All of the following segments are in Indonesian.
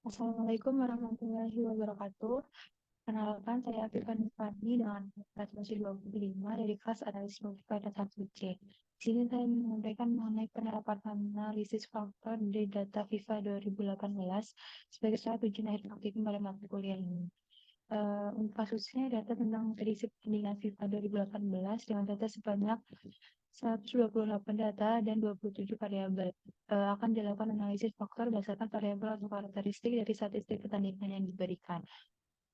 Assalamualaikum warahmatullahi wabarakatuh. Kenalkan, saya Afifan Fadli dengan kelas 25 dari kelas Analis Logika dan 1C. Di sini saya menyampaikan mengenai penerapan analisis faktor dari data FIFA 2018 sebagai salah ujian akhir praktikum pada mata kuliah ini. Untuk kasusnya data tentang prediksi pertandingan FIFA 2018 dengan data sebanyak 128 data dan 27 variabel. Akan dilakukan analisis faktor berdasarkan variabel atau karakteristik dari statistik pertandingan yang diberikan.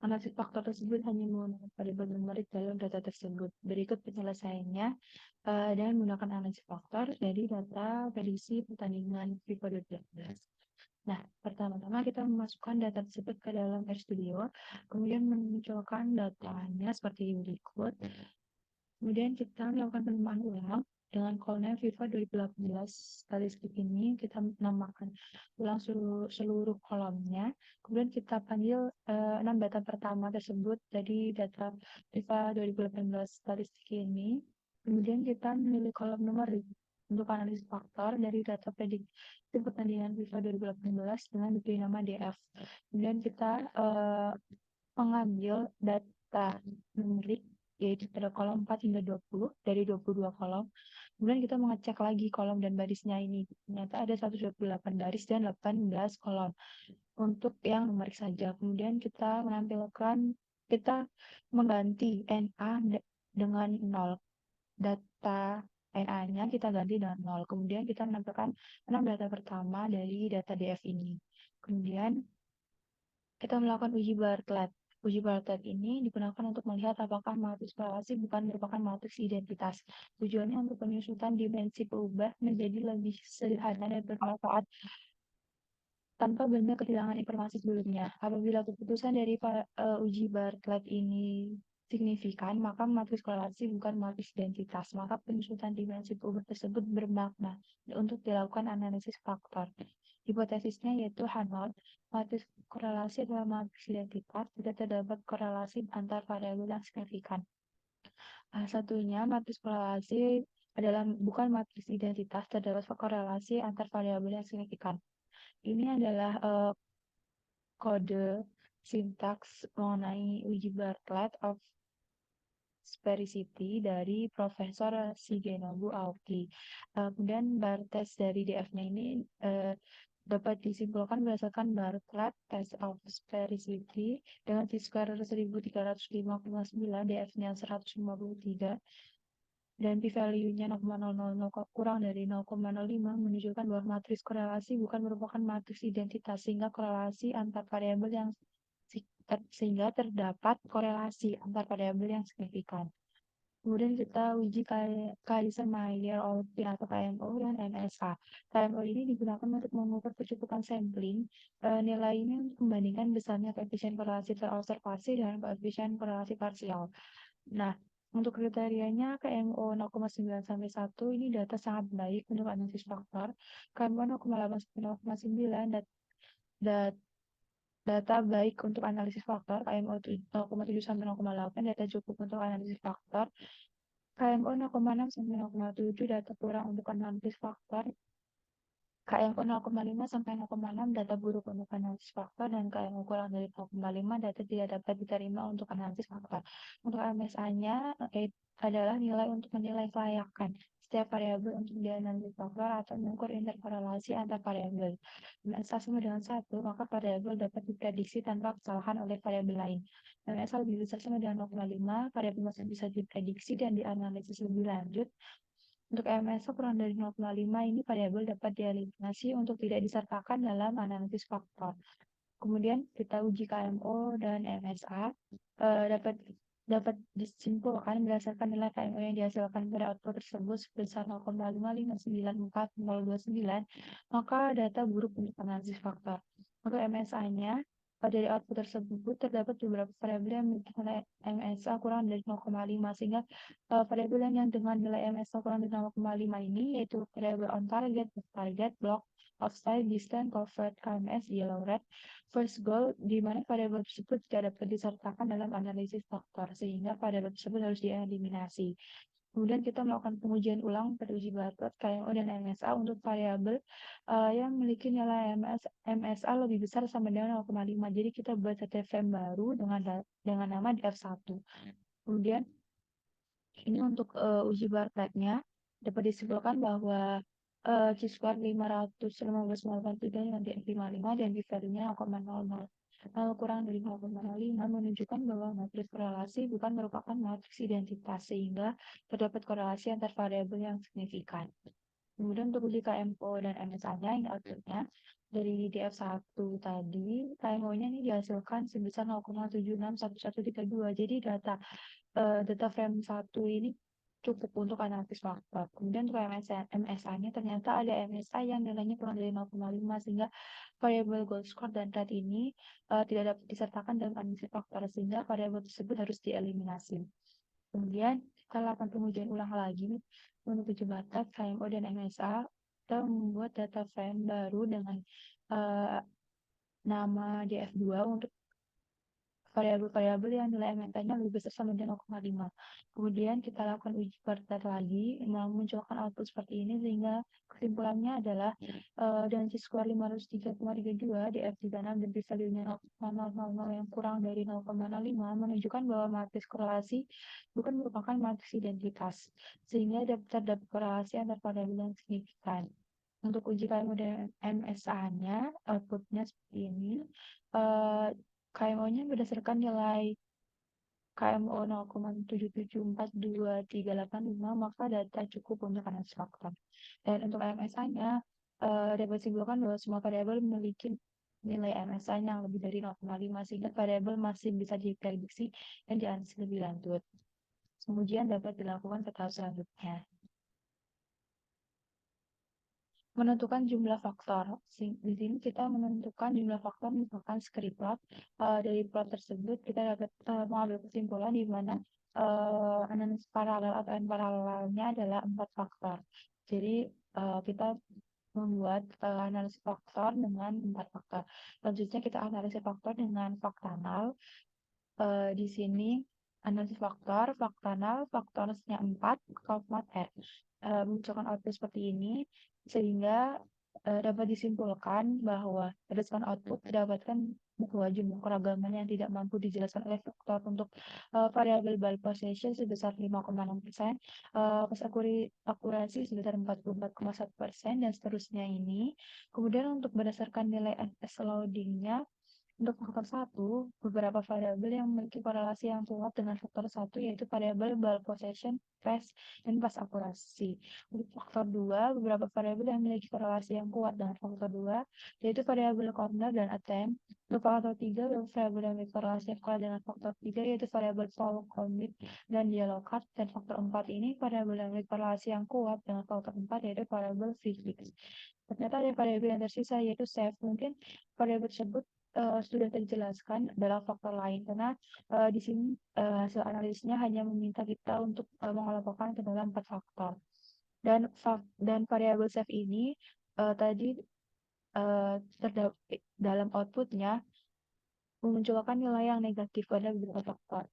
Analisis faktor tersebut hanya menggunakan variabel numerik dalam data tersebut. Berikut penyelesaiannya dengan menggunakan analisis faktor dari data prediksi pertandingan FIFA 2018. Nah, pertama-tama kita memasukkan data tersebut ke dalam RStudio, kemudian memunculkan datanya seperti berikut. Kemudian kita melakukan penemuan ulang dengan kolom FIFA 2018 statistik ini kita namakan ulang seluruh kolomnya. Kemudian kita panggil 6 data pertama tersebut dari data FIFA 2018 statistik ini. Kemudian kita memilih kolom nomor untuk analisis faktor dari data prediksi pertandingan FIFA 2018 dengan diberi nama DF. Kemudian kita mengambil data numerik yaitu pada kolom 4 hingga 20 dari 22 kolom. Kemudian kita mengecek lagi kolom dan barisnya ini. Ternyata ada 128 baris dan 18 kolom untuk yang numerik saja. Kemudian kita mengganti NA dengan 0. Data NA-nya kita ganti dengan 0. Kemudian kita menampilkan 6 data pertama dari data DF ini. Kemudian kita melakukan uji Bartlett. Uji Bartlett ini digunakan untuk melihat apakah matriks korelasi bukan merupakan matriks identitas. Tujuannya untuk penyusutan dimensi peubah menjadi lebih sederhana dan bermanfaat tanpa banyak kehilangan informasi sebelumnya. Apabila keputusan dari uji Bartlett ini signifikan, maka matriks korelasi bukan matriks identitas. Maka penyusutan dimensi peubah tersebut bermakna untuk dilakukan analisis faktor. Hipotesisnya yaitu Hanot, matriks korelasi adalah matriks identitas, tidak terdapat korelasi antar variabel yang signifikan. Satunya, matriks korelasi adalah bukan matriks identitas, terdapat korelasi antar variabel yang signifikan. Ini adalah kode sintaks mengenai uji Bartlett of sphericity dari Profesor Shigenobu Aoki. Kemudian Barthes dari DF-nya ini dapat disimpulkan berdasarkan Bartlett test of sphericity dengan t-square 1305,9, DF-nya 153, dan p-value-nya 0,000 kurang dari 0,05 menunjukkan bahwa matriks korelasi bukan merupakan matriks identitas, sehingga terdapat korelasi antar variabel yang signifikan. Kemudian kita uji Kaiser-Meyer-Olpin atau KMO dan MSA. KMO ini digunakan untuk mengukur kecukupan sampling. Nilainya untuk membandingkan besarnya koefisien korelasi terobservasi dengan koefisien korelasi parsial. Nah, untuk kriterianya KMO 0,9 sampai 1 ini data sangat baik untuk analisis faktor. KMO 0,8 sampai 0,9 data baik untuk analisis faktor. KMO 0,7 sampai 0,8 data cukup untuk analisis faktor. KMO 0,6 sampai 0,7 data kurang untuk analisis faktor. KMO 0,5 sampai 0,6 data buruk untuk analisis faktor, dan KMO kurang dari 0,5 data tidak dapat diterima untuk analisis faktor. Untuk MSA-nya adalah nilai untuk menilai kelayakan setiap variabel untuk dianalisis faktor atau mengukur interkorelasi antar variabel. MSA sama dengan 1, maka variabel dapat diprediksi tanpa kesalahan oleh variabel lain. MSA lebih besar sama dengan 0,5, variabel masih bisa diprediksi dan dianalisis lebih lanjut. Untuk MSA kurang dari 0,5 ini variabel dapat dieliminasi untuk tidak disertakan dalam analisis faktor. Kemudian kita uji KMO dan MSA dapat disimpulkan berdasarkan nilai KMO yang dihasilkan pada output tersebut sebesar 0,5594029, maka data buruk untuk analisis faktor. Untuk MSA-nya, dari output tersebut terdapat beberapa variabel yang memiliki nilai MSA kurang dari 0,5, sehingga variabel yang dengan nilai MSA kurang dari 0,5 ini yaitu variabel on target, target, block, offside, distance, covert, KMS, yellow red, first goal, di mana variabel tersebut tidak dapat disertakan dalam analisis faktor, sehingga variabel tersebut harus dieliminasi. Kemudian kita melakukan pengujian ulang pada uji Bartlett, KMO, dan MSA untuk variabel yang memiliki nilai MSA lebih besar sama dengan 0,5. Jadi kita buat data frame baru dengan nama df1. Kemudian ini untuk uji Bartlett-nya dapat disimpulkan bahwa chi-square 515,83 yang di F55 dan p-value-nya 0,00 kurang dari 0,05 menunjukkan bahwa matriks korelasi bukan merupakan matriks identitas sehingga terdapat korelasi antar variabel yang signifikan. Kemudian untuk uji KMO dan MSA-nya ini outputnya dari DF1 tadi, KMO-nya ini dihasilkan sebesar 0,761132. Jadi data frame 1 ini cukup untuk analisis faktor. Kemudian untuk MSA-nya ternyata ada MSA yang nilainya kurang dari 0,5 sehingga variabel gold score dan rate ini tidak dapat disertakan dalam analisis faktor sehingga variabel tersebut harus dieliminasi. Kemudian kita lakukan pengujian ulang lagi untuk uji batas KMO dan MSA. Kita membuat data frame baru dengan nama DF2 untuk variabel-variabel yang nilai MNT-nya lebih besar sama dengan 0,5. Kemudian kita lakukan uji Bartlett lagi, memunculkan output seperti ini sehingga kesimpulannya adalah dengan chi-square 503,32 di F36 dan p-value-nya 0,000 yang kurang dari 0,05 menunjukkan bahwa matriks korelasi bukan merupakan matriks identitas, sehingga terdapat korelasi antar variabel yang signifikan. Untuk uji KMO dan MSA-nya, outputnya seperti ini. KMO-nya berdasarkan nilai KMO 0,774238,5 maka data cukup untuk analisis faktor. Dan untuk MSA-nya dapat disimpulkan bahwa semua variabel memiliki nilai MSA-nya yang lebih dari 0,5 sehingga variabel masih bisa diprediksi dan dianalisis lebih lanjut. Kemudian dapat dilakukan ke tahap selanjutnya. Menentukan jumlah faktor. Di sini kita menentukan jumlah faktor misalkan script plot. Dari plot tersebut kita dapat mengambil kesimpulan di mana analisis paralel atau n paralelnya adalah 4 faktor. Jadi kita membuat analisis faktor dengan 4 faktor. Selanjutnya kita analisis faktor dengan faktanal. Di sini analisis faktanal, faktornya 4, format R. Munculkan output seperti ini, sehingga dapat disimpulkan bahwa berdasarkan output didapatkan bahwa jumlah keragaman yang tidak mampu dijelaskan oleh faktor untuk variabel bulk possession sebesar 5,6%, pas akurasi sebesar 44,1%, dan seterusnya ini. Kemudian untuk berdasarkan nilai NS loading-nya, untuk faktor 1, beberapa variabel yang memiliki korelasi yang kuat dengan faktor 1 yaitu variabel bulk possession, phase, dan pas akurasi. Untuk faktor 2, beberapa variabel yang memiliki korelasi yang kuat dengan faktor 2 yaitu variabel corner dan attempt. Untuk faktor 3, beberapa variabel yang memiliki korelasi yang kuat dengan faktor 3 yaitu variabel fall commit dan yellow card. Dan faktor 4 ini variabel yang memiliki korelasi yang kuat dengan faktor 4 yaitu variabel fix. Ternyata ada variabel yang tersisa yaitu safe. Mungkin variabel tersebut sudah terjelaskan dalam faktor lain karena di sini hasil analisnya hanya meminta kita untuk mengelompokkan ke dalam 4 faktor. Dan variabel safe ini tadi terdapat dalam outputnya memunculkan nilai yang negatif pada beberapa faktor.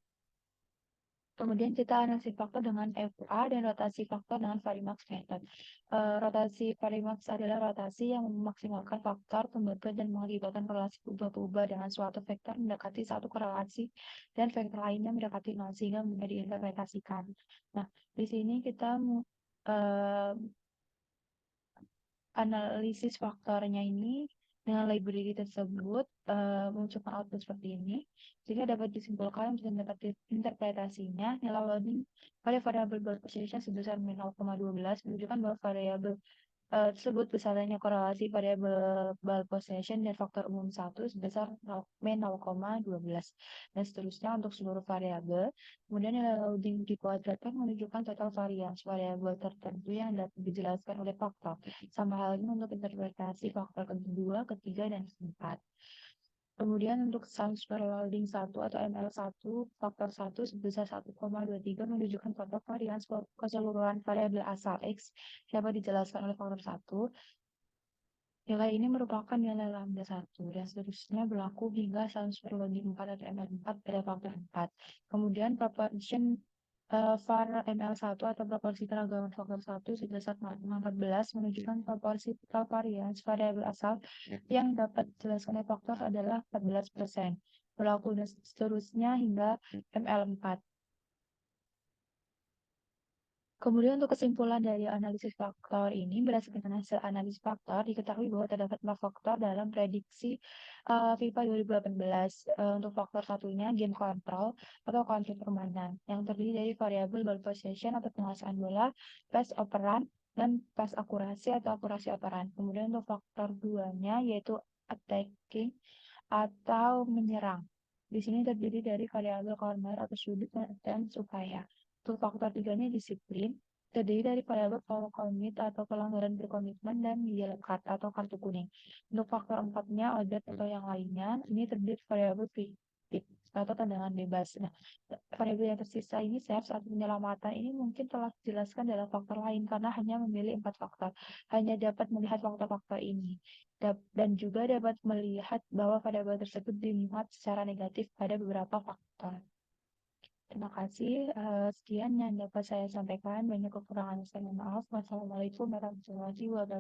Kemudian kita analisis faktor dengan FA dan rotasi faktor dengan Varimax method. Rotasi Varimax adalah rotasi yang memaksimalkan faktor pembagian dan mengakibatkan korelasi berubah-ubah dengan suatu vektor mendekati satu korelasi dan vektor lainnya mendekati nol sehingga mudah diinterpretasikan. Nah, di sini kita analisis faktornya ini dengan library tersebut menunjukkan output seperti ini. Jika dapat disimpulkan untuk interpretasinya, nilai loading pada variabel bulk possession sebesar 0,12 menunjukkan bahwa variabel tersebut besarnya korelasi variabel bulk possession dan faktor umum 1 sebesar min 0,12 dan seterusnya untuk seluruh variabel. Kemudian nilai loading dikuadratkan menunjukkan total varians variabel tertentu yang dapat dijelaskan oleh faktor. Sama halnya untuk interpretasi faktor kedua, ketiga, dan keempat. Kemudian untuk sum square loading 1 atau ML1, faktor 1 sebesar 1,23 menunjukkan total varians keseluruhan variabel asal X dapat dijelaskan oleh faktor 1. Nilai ini merupakan nilai lambda 1 dan seterusnya berlaku hingga sum square loading 4 atau ML4 pada faktor 4. Kemudian proportion var ML1 atau proporsi keragaman faktor 1 sebesar 14 menunjukkan proporsi total varians variabel asal yang dapat dijelaskan oleh faktor adalah 14%. Berlaku dan seterusnya hingga ML4. Kemudian untuk kesimpulan dari analisis faktor ini, berdasarkan hasil analisis faktor, diketahui bahwa terdapat 4 faktor dalam prediksi FIFA 2018. Untuk faktor satunya, game control atau kontrol permainan, yang terdiri dari variabel ball possession atau penguasaan bola, pass operan, dan pass akurasi atau akurasi operan. Kemudian untuk faktor duanya, yaitu attacking atau menyerang. Di sini terdiri dari variabel corner atau sudut dan upaya. Untuk faktor tiganya disiplin, terdiri dari variabel foul commit atau pelanggaran berkomitmen dan yellow card atau kartu kuning. Untuk faktor empatnya, odet atau yang lainnya, ini terdiri dari variabel free hit atau tendangan bebas. Nah, variabel yang tersisa ini save saat penyelamatan ini mungkin telah dijelaskan dalam faktor lain karena hanya memilih 4 faktor. Hanya dapat melihat faktor-faktor ini. Dan juga dapat melihat bahwa variabel tersebut dimuat secara negatif pada beberapa faktor. Terima kasih. Sekian yang dapat saya sampaikan. Banyak kekurangan, saya mohon maaf. Wassalamualaikum warahmatullahi wabarakatuh.